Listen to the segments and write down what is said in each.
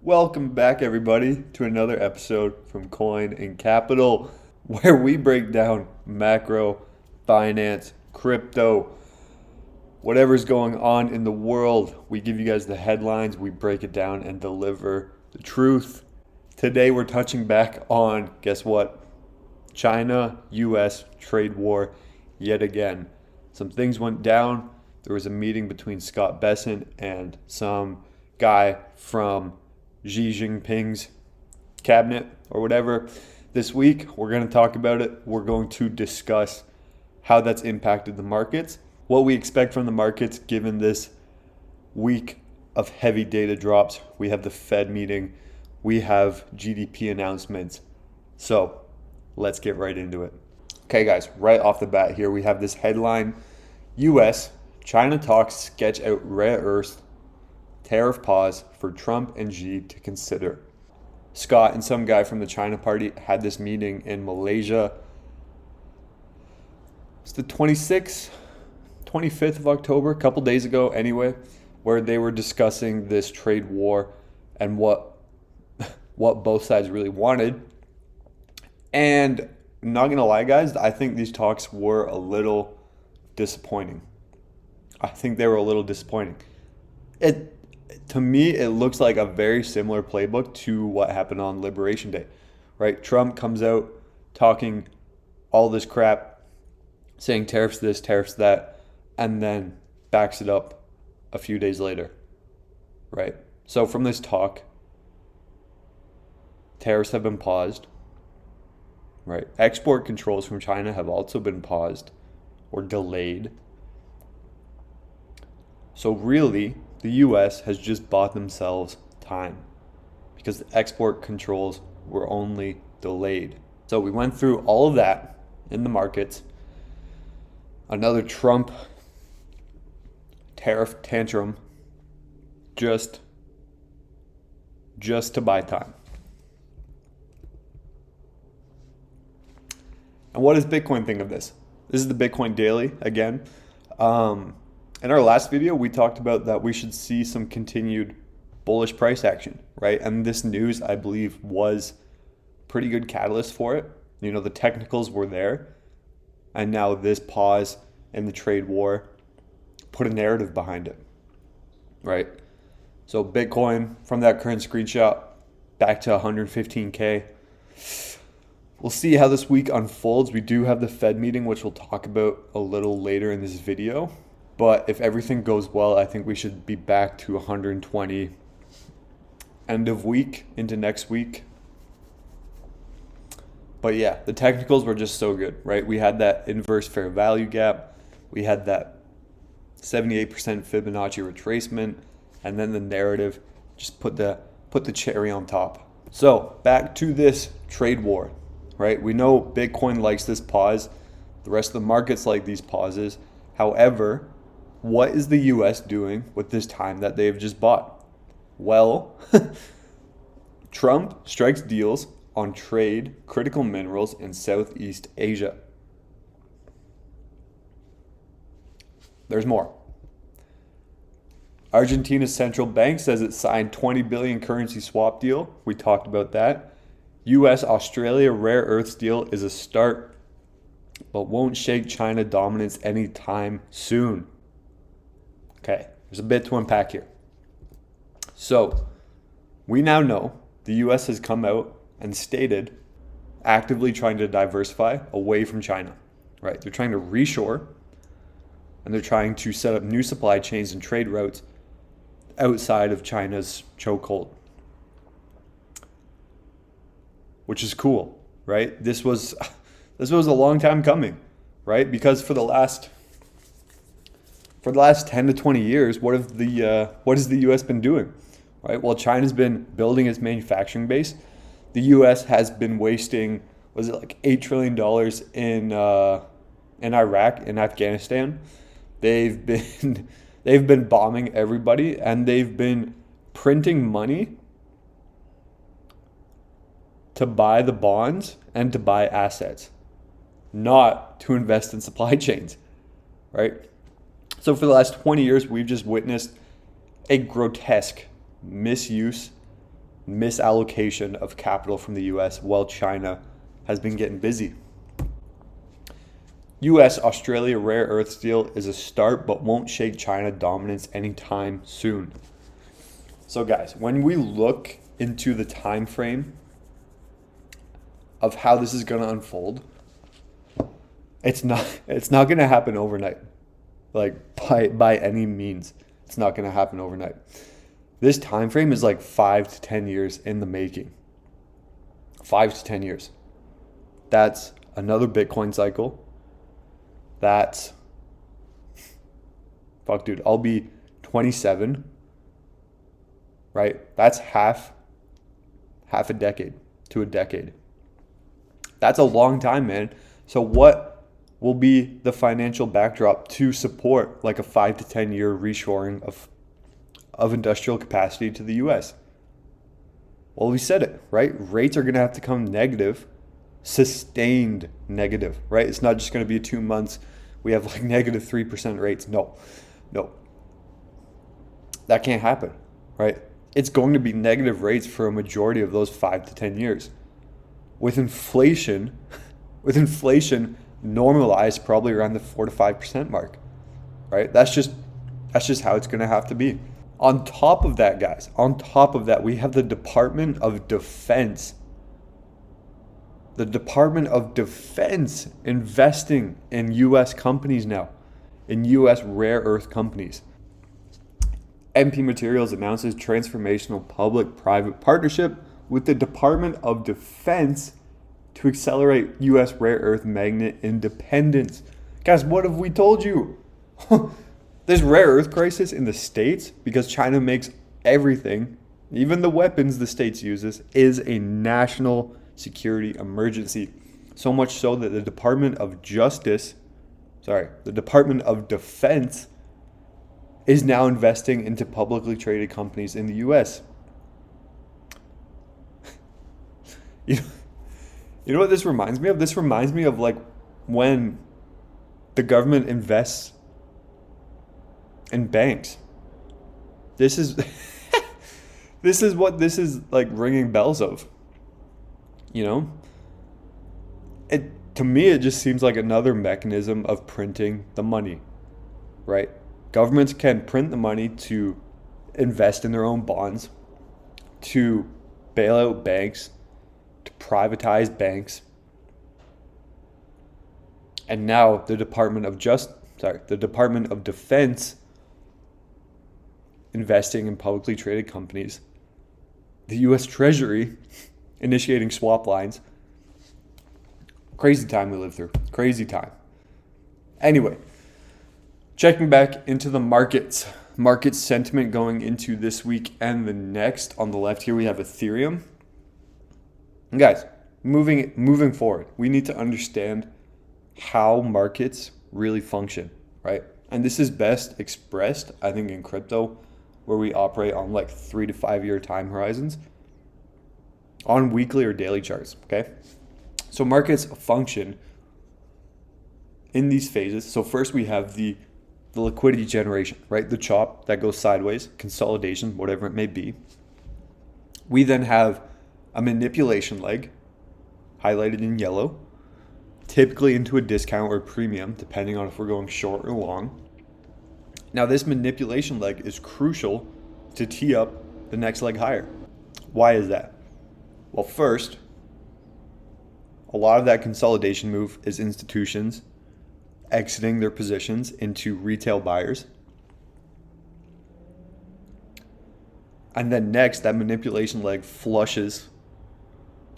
Welcome back, everybody, to another episode from Coin and Capital, where we break down macro, finance, crypto, whatever's going on in the world. We give you guys the headlines, we break it down, and deliver the truth. Today, we're touching back on, guess what? China US trade war yet again. Some things went down. There was a meeting between Scott Bessent and some guy from Xi Jinping's cabinet or whatever. This week, we're going to talk about it. We're going to discuss how that's impacted the markets, what we expect from the markets given this week of heavy data drops. We have the Fed meeting, we have GDP announcements. So let's get right into it. Okay, guys, right off the bat here, we have this headline: US, China talks sketch out rare earth tariff pause for Trump and Xi to consider. Scott and some guy from the China party had this meeting in Malaysia. It's the 26th, 25th of October, a couple days ago anyway, where they were discussing this trade war and what both sides really wanted. And I'm not gonna lie, guys, I think these talks were a little disappointing. To me, it looks like a very similar playbook to what happened on Liberation Day, right? Trump comes out talking all this crap, saying tariffs this, tariffs that, and then backs it up a few days later, right? So from this talk, tariffs have been paused, right? Export controls from China have also been paused or delayed. So really, the US has just bought themselves time because the export controls were only delayed. So we went through all of that in the markets. Another Trump tariff tantrum just to buy time. And what does Bitcoin think of this? This is the Bitcoin Daily again. In our last video, we talked about that we should see some continued bullish price action, right? And this news, I believe, was pretty good catalyst for it. You know, the technicals were there. And now this pause in the trade war put a narrative behind it, right? So Bitcoin, from that current screenshot, back to 115K. We'll see how this week unfolds. We do have the Fed meeting, which we'll talk about a little later in this video. But if everything goes well, I think we should be back to 120 end of week into next week. But yeah, the technicals were just so good, right? We had that inverse fair value gap. We had that 78% Fibonacci retracement. And then the narrative just put the cherry on top. So back to this trade war, right? We know Bitcoin likes this pause. The rest of the markets like these pauses. However, what is the US doing with this time that they've just bought? Well, Trump strikes deals on trade critical minerals in Southeast Asia. There's more. Argentina's central bank says it signed $20 billion currency swap deal. We talked about that. US-Australia rare earths deal is a start, but won't shake China dominance anytime soon. Okay, there's a bit to unpack here. So, we now know the US has come out and stated actively trying to diversify away from China, right? They're trying to reshore and they're trying to set up new supply chains and trade routes outside of China's chokehold, which is cool, right? This was a long time coming, right? Because for the last 10 to 20 years, what has the US been doing, right? Well, China's been building its manufacturing base. The US has been wasting, was it like $8 trillion in Iraq and Afghanistan. They've been bombing everybody, and they've been printing money to buy the bonds and to buy assets, not to invest in supply chains, right? So for the last 20 years, we've just witnessed a grotesque misuse misallocation of capital from the US while China has been getting busy. US Australia rare earth deal is a start but won't shake China dominance anytime soon. So guys, when we look into the time frame of how this is going to unfold, it's not going to happen overnight. Like by any means, it's not going to happen overnight. This time frame is like 5 to 10 years in the making. 5 to 10 years. That's another Bitcoin cycle. That's fuck dude, I'll be 27. Right? That's half a decade to a decade. That's a long time, man. So what will be the financial backdrop to support like a 5 to 10 year reshoring of industrial capacity to the US? Well, we said it, right? Rates are going to have to come negative, sustained negative, right? It's not just going to be 2 months. We have like negative 3% rates. No. That can't happen, right? It's going to be negative rates for a majority of those 5 to 10 years. With inflation normalized probably around the 4 to 5% mark, right? That's just how it's going to have to be. On top of that, guys, we have the Department of Defense. The Department of Defense investing in U.S. companies now, in U.S. rare earth companies. MP Materials announces transformational public-private partnership with the Department of Defense to accelerate U.S. rare earth magnet independence. Guys, what have we told you? This rare earth crisis in the States, because China makes everything, even the weapons the States uses, is a national security emergency. So much so that the Department of Defense is now investing into publicly traded companies in the U.S. You know what this reminds me of? This reminds me of like when the government invests in banks. This is what this is like ringing bells of. You know? To me it just seems like another mechanism of printing the money, right? Governments can print the money to invest in their own bonds, to bail out banks, to privatize banks. And now the Department of Defense investing in publicly traded companies. The US Treasury initiating swap lines. Crazy time we live through. Crazy time. Anyway, checking back into the markets. Market sentiment going into this week and the next. On the left here we have Ethereum. And guys, moving forward, we need to understand how markets really function, right? And this is best expressed, I think, in crypto, where we operate on like 3 to 5 year time horizons on weekly or daily charts, okay? So markets function in these phases. So first we have the liquidity generation, right? The chop that goes sideways, consolidation, whatever it may be. We then have a manipulation leg, highlighted in yellow, typically into a discount or premium, depending on if we're going short or long. Now, this manipulation leg is crucial to tee up the next leg higher. Why is that? Well, first, a lot of that consolidation move is institutions exiting their positions into retail buyers. And then next, that manipulation leg flushes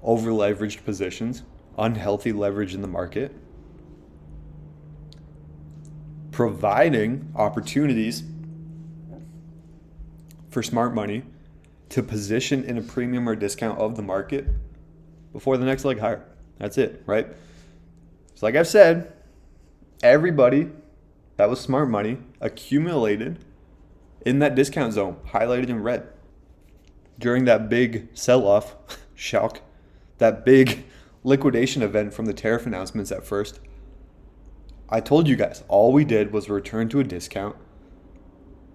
over leveraged positions, unhealthy leverage in the market, providing opportunities for smart money to position in a premium or discount of the market before the next leg higher. That's it, right? So like I've said, everybody that was smart money accumulated in that discount zone, highlighted in red, during that big sell-off, shock, that big liquidation event from the tariff announcements at first. I told you guys, all we did was return to a discount,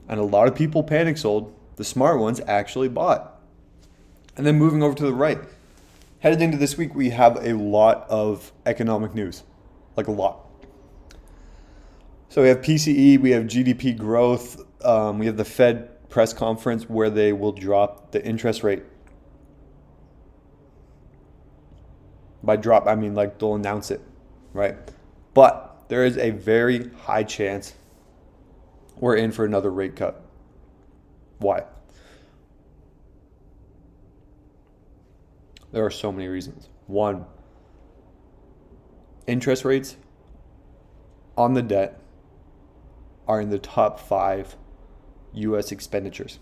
and a lot of people panic sold. The smart ones actually bought. And then moving over to the right, headed into this week, we have a lot of economic news, like a lot. So we have PCE, we have GDP growth, we have the Fed press conference where they will drop the interest rate. By drop, I mean like they'll announce it, right? But there is a very high chance we're in for another rate cut. Why? There are so many reasons. One, interest rates on the debt are in the top 5 U.S. expenditures.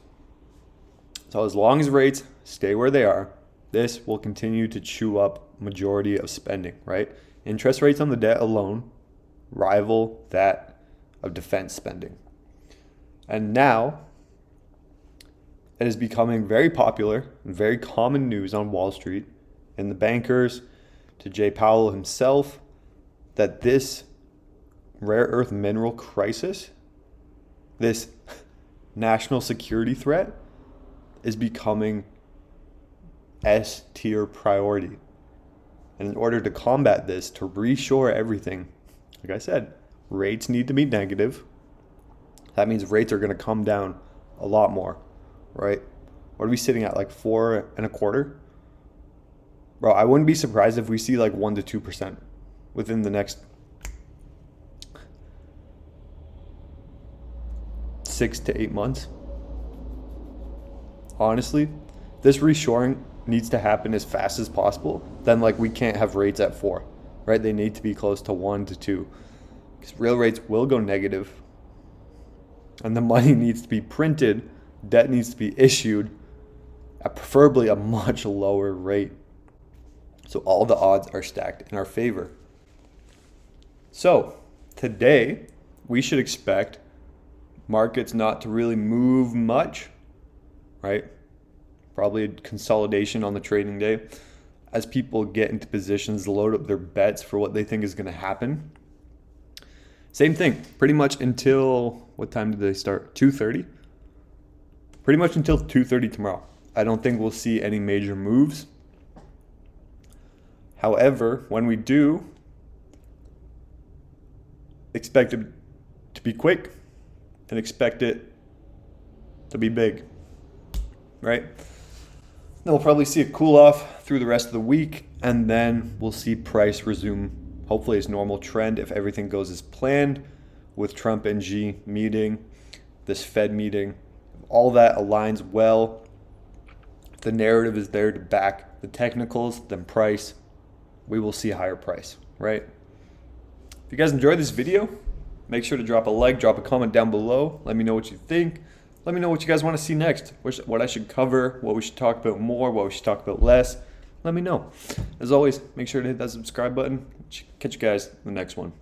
So as long as rates stay where they are, this will continue to chew up majority of spending, right? Interest rates on the debt alone rival that of defense spending. And now it is becoming very popular and very common news on Wall Street and the bankers to Jay Powell himself that this rare earth mineral crisis, this national security threat, is becoming S-tier priority. And in order to combat this, to reshore everything, like I said, rates need to be negative. That means rates are going to come down a lot more, right? What are we sitting at, like 4.25%? Bro, I wouldn't be surprised if we see like 1 to 2% within the next 6 to 8 months. Honestly, this reshoring needs to happen as fast as possible. Then like we can't have rates at 4, right? They need to be close to 1 to 2 because real rates will go negative and the money needs to be printed. Debt needs to be issued at preferably a much lower rate. So all the odds are stacked in our favor. So today we should expect markets not to really move much, right? Probably a consolidation on the trading day as people get into positions to load up their bets for what they think is going to happen. Same thing, pretty much until, what time did they start? 2:30? Pretty much until 2:30 tomorrow. I don't think we'll see any major moves. However, when we do, expect it to be quick and expect it to be big, right? Then we'll probably see a cool off through the rest of the week, and then we'll see price resume hopefully its normal trend if everything goes as planned with Trump and Xi meeting, this Fed meeting. All that aligns well. The narrative is there to back the technicals, then price. We will see a higher price, right? If you guys enjoyed this video, make sure to drop a like, drop a comment down below. Let me know what you think. Let me know what you guys want to see next, what I should cover, what we should talk about more, what we should talk about less. Let me know. As always, make sure to hit that subscribe button. Catch you guys in the next one.